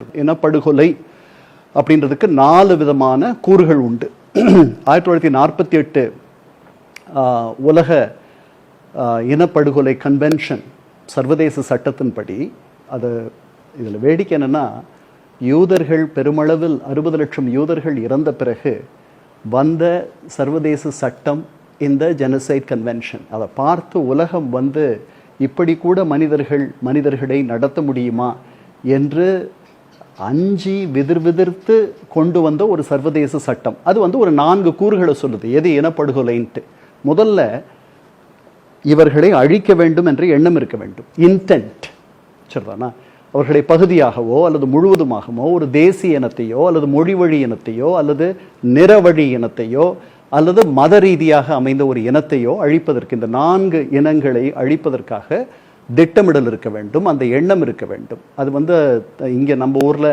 இனப்படுகொலை அப்படின்றதுக்கு 4 விதமான கூறுகள் உண்டு. 1948 உலக இனப்படுகொலை கன்வென்ஷன் சர்வதேச சட்டத்தின்படி அது இதில் வேடிக்கை என்னன்னா, யூதர்கள் பெருமளவில் 60 லட்சம் யூதர்கள் இறந்த பிறகு வந்த சர்வதேச சட்டம் இந்த ஜெனசைட் கன்வென்ஷன். அதை பார்த்து உலகம் இப்படி கூட மனிதர்களை நடத்த முடியுமா என்று அஞ்சி விதிர்த்து கொண்டு வந்த ஒரு சர்வதேச சட்டம். அது ஒரு 4 கூறுகளை சொல்லுது எது இனப்படுகொலைன்ட்டு. முதல்ல இவர்களை அழிக்க வேண்டும் என்ற எண்ணம் இருக்க வேண்டும், இன்டென்ட். சரிதானா? அவர்களை பகுதியாகவோ அல்லது முழுவதுமாகவோ ஒரு தேசிய இனத்தையோ அல்லது மொழி வழி இனத்தையோ அல்லது நிறவழி இனத்தையோ அல்லது மத ரீதியாக அமைந்த ஒரு இனத்தையோ அழிப்பதற்கு, இந்த 4 இனங்களை அழிப்பதற்காக திட்டமிடல் இருக்க வேண்டும், அந்த எண்ணம் இருக்க வேண்டும். அது இங்கே நம்ம ஊரில்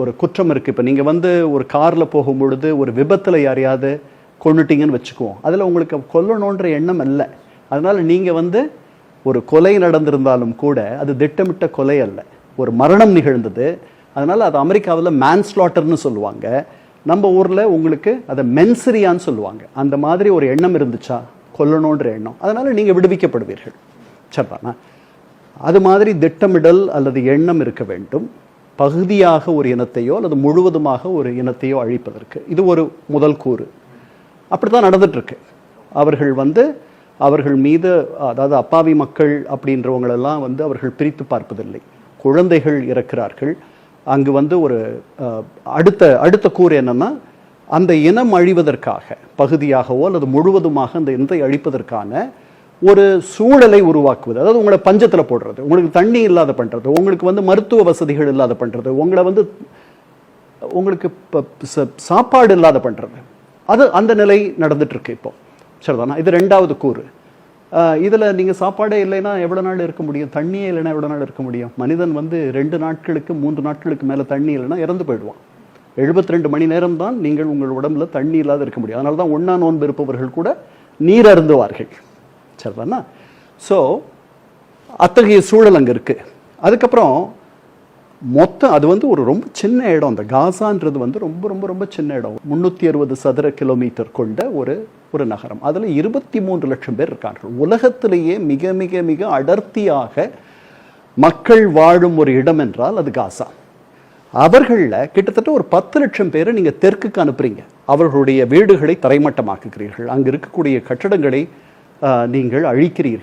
ஒரு குற்றம் இருக்குது. இப்போ நீங்கள் ஒரு காரில் போகும்பொழுது ஒரு விபத்தில் யாரையாவது கொண்டுட்டீங்கன்னு வச்சுக்குவோம், அதில் உங்களுக்கு கொல்லணுன்ற எண்ணம் அல்ல. அதனால் நீங்கள் ஒரு கொலை நடந்திருந்தாலும் கூட அது திட்டமிட்ட கொலை அல்ல, ஒரு மரணம் நிகழ்ந்தது. அதனால் அது அமெரிக்காவில் மேன்ஸ்லாட்டர்னு சொல்லுவாங்க, நம்ம ஊரில் உங்களுக்கு அதை மென்சரியான்னு சொல்லுவாங்க. அந்த மாதிரி ஒரு எண்ணம் இருந்துச்சா, கொல்லணுன்ற எண்ணம், அதனால் நீங்கள் விடுவிக்கப்படுவீர்கள். சரிதானா? அது மாதிரி திட்டமிடல் அல்லது எண்ணம் இருக்க வேண்டும், பகுதியாக ஒரு இனத்தையோ அல்லது முழுவதுமாக ஒரு இனத்தையோ அழிப்பதற்கு. இது ஒரு முதல் கூறு. அப்படி தான் நடந்துட்டுருக்கு. அவர்கள் மீது, அதாவது அப்பாவி மக்கள் அப்படின்றவங்களெல்லாம் அவர்கள் பிரித்து பார்ப்பதில்லை. குழந்தைகள் இறக்கிறார்கள். அங்கு ஒரு அடுத்த கூறு என்னன்னா, அந்த இனம் அழிவதற்காக பகுதியாகவோ அல்லது முழுவதுமாக அந்த இனத்தை அழிப்பதற்கான ஒரு சூழலை உருவாக்குவது. அதாவது உங்களை பஞ்சத்தில் போடுறது, உங்களுக்கு தண்ணி இல்லாத பண்ணுறது, உங்களுக்கு மருத்துவ வசதிகள் இல்லாத பண்ணுறது, உங்களுக்கு சாப்பாடு இல்லாத பண்ணுறது. அது அந்த நிலை நடந்துட்டு இருக்கு இப்போ. சரிதானா? இது 2வது கூறு. இதில் நீங்கள் சாப்பாடே இல்லைன்னா எவ்வளோ நாள் இருக்க முடியும்? தண்ணியே இல்லைன்னா எவ்வளோ நாள் இருக்க முடியும்? மனிதன் 2 நாட்களுக்கு 3 நாட்களுக்கு மேலே தண்ணி இல்லைன்னா இறந்து போயிடுவான். 72 மணி நேரம் தான் நீங்கள் உங்கள் உடம்புல தண்ணி இல்லாத இருக்க முடியும். அதனால தான் ஒண்ணா நோன்பு இருப்பவர்கள் கூட நீர் அருந்துவார்கள். சரிதானா? ஸோ அத்தகைய சூழல் அங்கே இருக்குது. அதுக்கப்புறம் மொத்தம் அது ஒரு ரொம்ப சின்ன இடம். அந்த காசான்றது ரொம்ப ரொம்ப ரொம்ப சின்ன இடம். 360 சதுர கிலோமீட்டர் கொண்ட ஒரு நகரம். அதில் 23 லட்சம் பேர் இருக்கார்கள். உலகத்திலேயே மிக மிக மிக அடர்த்தியாக மக்கள் வாழும் ஒரு இடம் என்றால் அது காசா. அவர்களில் கிட்டத்தட்ட ஒரு 10 லட்சம் பேரை நீங்கள் தெற்குக்கு அனுப்புறீங்க. அவர்களுடைய வீடுகளை தரைமட்டமாக்குகிறீர்கள், அங்கு இருக்கக்கூடிய கட்டடங்களை நீங்கள் அழிக்கிறீர்கள்.